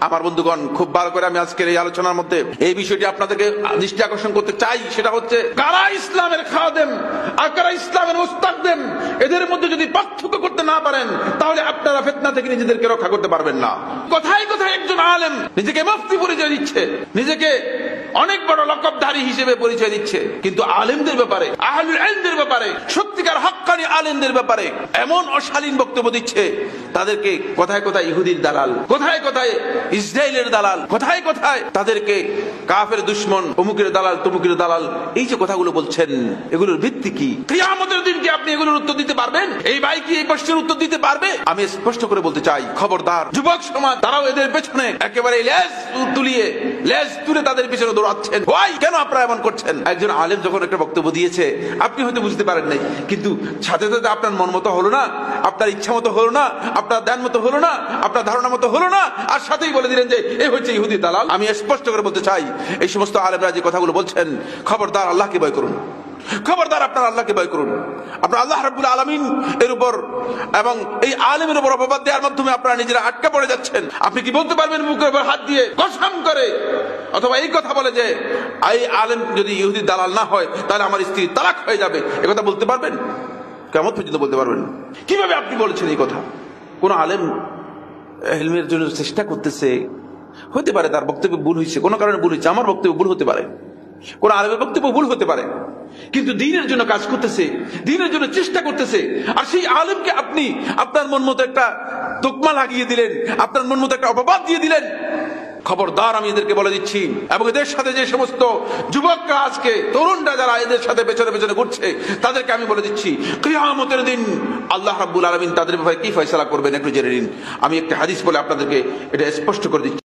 আমার বন্ধুগণ, খুব ভালো করে আমি আজকের এই আলোচনার মধ্যে এই বিষয়টি আপনাদেরকে দৃষ্টি আকর্ষণ করতে চাই। সেটা হচ্ছে, কারা ইসলামের খাদেম আর কারা ইসলামের মুস্তাখদেম, এদের মধ্যে যদি পার্থক্য করতে না পারেন তাহলে আপনারা ফিতনা থেকে নিজেদেরকে রক্ষা করতে পারবেন না। কোথায় কোথায় একজন আলেম নিজেকে মুফতি পরিচয় দিচ্ছে, নিজেকে অনেক বড় লকবধারী হিসেবে পরিচয় দিচ্ছে, কিন্তু আলেমদের ব্যাপারে, আহলুল ইলমদের ব্যাপারে, সত্যিকার হক্কানি আলেমদের ব্যাপারে এমন অশালীন বক্তব্য দিচ্ছে, তাদেরকে কোথায় কোথায় ইহুদির দালাল, কোথায় কোথায় ইসরায়েলের দালাল, কোথায় কোথায় তাদেরকে কাফের দুশমন, অমুকের দালাল তমুকের দালাল, এই যে কথাগুলো বলছেন, এগুলোর ভিত্তি কি? কিয়ামতের দিন কি আপনি এগুলোর উত্তর দিতে পারবেন? এই ভাই কি এই প্রশ্নের উত্তর দিতে পারবে? আমি স্পষ্ট করে বলতে চাই, খবরদার, যুবক সমাজ তারাও এদের পেছনে একেবারে লেজ তুলে তাদের পিছনে দৌড়াচ্ছেন। ভাই, কেন আপনারা এমন করছেন? একজন আলেম যখন একটা বক্তব্য দিয়েছে, আপনি হয়তো বুঝতে পারেন নাই, কিন্তু সাথে সাথে আপনার মন মতো হলো না, আপনার ইচ্ছা মতো হলো না, আপনার ধ্যান মতো হলো না, আপনার ধারণা মতো হলো না, আর সাথেই বলে দিলেন যে এই হচ্ছে ইহুদি দালাল। আমি স্পষ্ট করে বলতে চাই, এই সমস্ত আলেমরা যে কথাগুলো বলছেন, খবরদার আল্লাহকে ভয় করুন, খবরদার আপনার আল্লাহকে ভয় করুন। আপনার আল্লাহ রাব্বুল আলামিন এর উপর এবং এই আলেমের উপর অপবাদ দেওয়ার মাধ্যমে আপনারা নিজেরা আটকা পড়ে যাচ্ছেন। আপনি কি বলতে পারবেন মুখের উপর হাত দিয়ে কসম করে, অথবা এই কথা বলে যে এই আলেম যদি ইহুদি দালাল না হয় তাহলে আমার স্ত্রী তালাক হয়ে যাবে, এ কথা বলতে পারবেন? কেমন পর্যন্ত বলতে পারবেন? কিভাবে আপনি বলেছেন এই কথা? কোন আলেম ইলমের জন্য চেষ্টা করতেছে, হতে পারে তার বক্তব্য ভুল হয়েছে, কোনো কারণে ভুল হয়েছে, আমার বক্তব্য ভুল হতে পারে, কোন আলেমের বক্তব্য ভুল হতে পারে, কিন্তু দ্বীনের জন্য কাজ করতেছে, দ্বীনের জন্য চেষ্টা করতেছে, আর সেই আলেমকে আপনি আপনার মন মতো একটা তোকমা লাগিয়ে দিলেন, আপনার মন মতো একটা অপবাদ দিয়ে দিলেন। খবরদার, আমি এদেরকে বলে দিচ্ছি, এবং এদের সাথে যে সমস্ত যুবকরা আজকে, তরুণরা যারা এদের সাথে পেছনে পেছনে ঘুরছে, তাদেরকে আমি বলে দিচ্ছি, কিয়ামতের দিন আল্লাহ রাব্বুল আলামিন তাদের ব্যাপারে কি ফয়সালা করবেন একটু জেনে নিন। আমি একটা হাদিস বলে আপনাদেরকে এটা স্পষ্ট করে দিচ্ছি।